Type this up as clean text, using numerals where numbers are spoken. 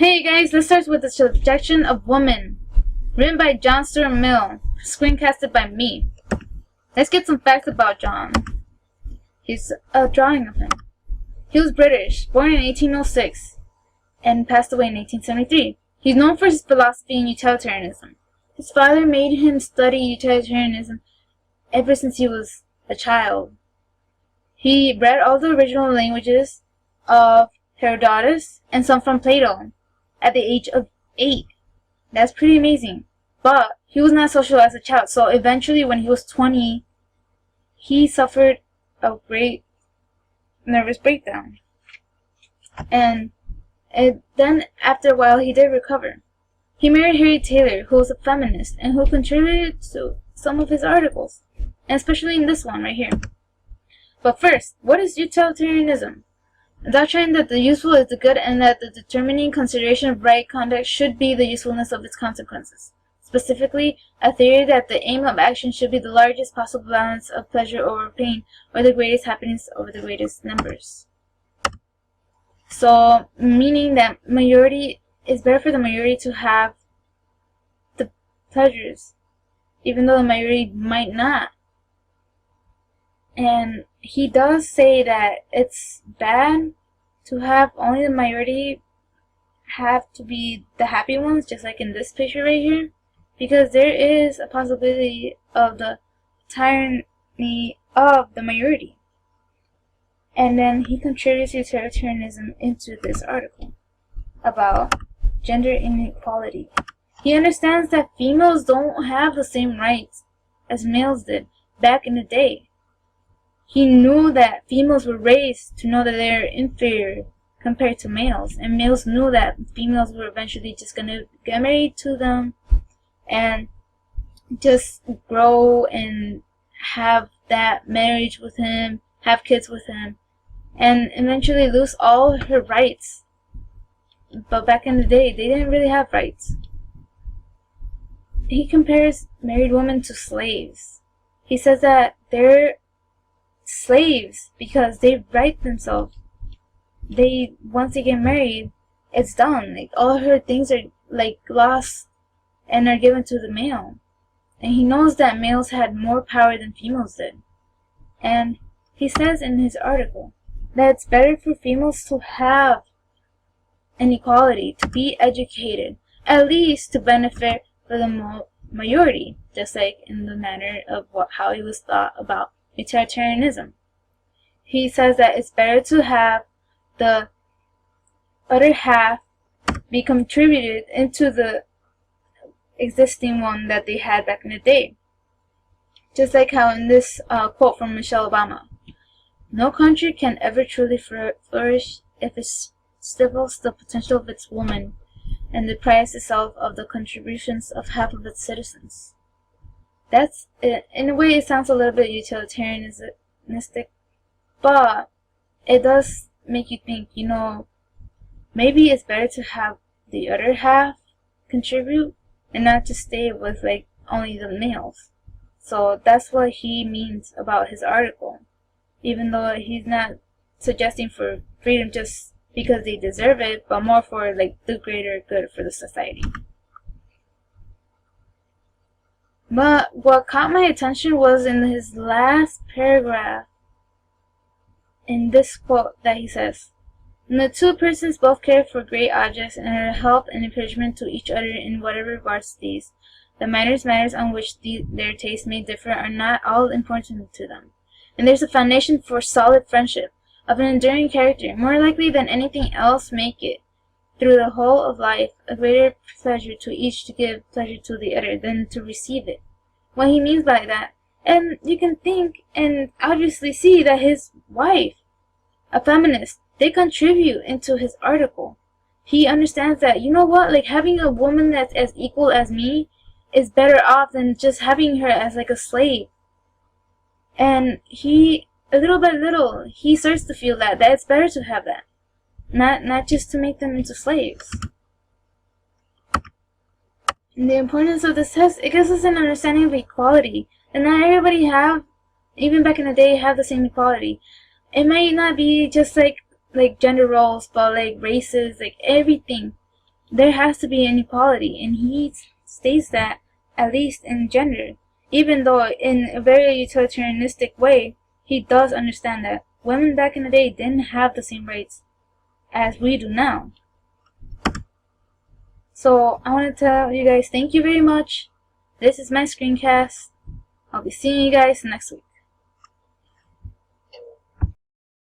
Hey guys, let's start with the subjection of woman. Written by John Stuart Mill, screencasted by me. Let's get some facts about John. Here's a drawing of him. He was British, born in 1806, and passed away in 1873. He's known for his philosophy in utilitarianism. His father made him study utilitarianism ever since he was a child. He read all the original languages of Herodotus and some from Plato at the age of 8. That's pretty amazing. But he was not social as a child, so eventually when he was 20, he suffered a great nervous breakdown. And then after a while he did recover. He married Harriet Taylor, who was a feminist and who contributed to some of his articles, and especially in this one right here. But first, what is utilitarianism? A doctrine that the useful is the good and that the determining consideration of right conduct should be the usefulness of its consequences. Specifically, a theory that the aim of action should be the largest possible balance of pleasure over pain, or the greatest happiness over the greatest numbers. So, meaning that majority is better for the majority to have the pleasures, even though the majority might not. And he does say that it's bad to have only the majority have to be the happy ones, just like in this picture right here, because there is a possibility of the tyranny of the majority. And then he contributes utilitarianism into this article about gender inequality. He understands that females don't have the same rights as males did back in the day. He knew that females were raised to know that they're inferior compared to males, and males knew that females were eventually just gonna get married to them and just grow and have that marriage with him, have kids with him, and eventually lose all her rights. But back in the day, they didn't really have rights. He compares married women to slaves. He says that they're slaves because they write themselves. Once they get married, it's done. Like all her things are like lost and are given to the male. And he knows that males had more power than females did. And he says in his article that it's better for females to have an equality, to be educated, at least to benefit for the majority, just like in the manner of how he was thought about utilitarianism. He says that it's better to have the other half be contributed into the existing one that they had back in the day. Just like how in this quote from Michelle Obama, "No country can ever truly flourish if it stifles the potential of its women and deprives itself of the contributions of half of its citizens." That's it. In a way, it sounds a little bit utilitarianistic, but it does make you think, maybe it's better to have the other half contribute and not just stay with like only the males. So that's what he means about his article, even though he's not suggesting for freedom just because they deserve it, but more for like the greater good for the society. But what caught my attention was in his last paragraph, in this quote that he says, "When the two persons both care for great objects and are a help and encouragement to each other in whatever regards these, the matters on which their tastes may differ are not all important to them. And there's a foundation for solid friendship, of an enduring character, more likely than anything else make it, through the whole of life, a greater pleasure to each to give pleasure to the other than to receive it." What he means by that, and you can think and obviously see that his wife, a feminist, they contribute into his article. He understands that, like having a woman that's as equal as me is better off than just having her as like a slave. And he, little by little, he starts to feel that it's better to have that, not just to make them into slaves. And the importance of this test, it gives us an understanding of equality, and not everybody even back in the day, have the same equality. It might not be just like gender roles, but like races, like everything. there has to be inequality, and he states that, at least in gender, even though in a very utilitarianistic way, he does understand that women back in the day didn't have the same rights as we do now. So I want to tell you guys thank you very much. This is my screencast. I'll be seeing you guys next week.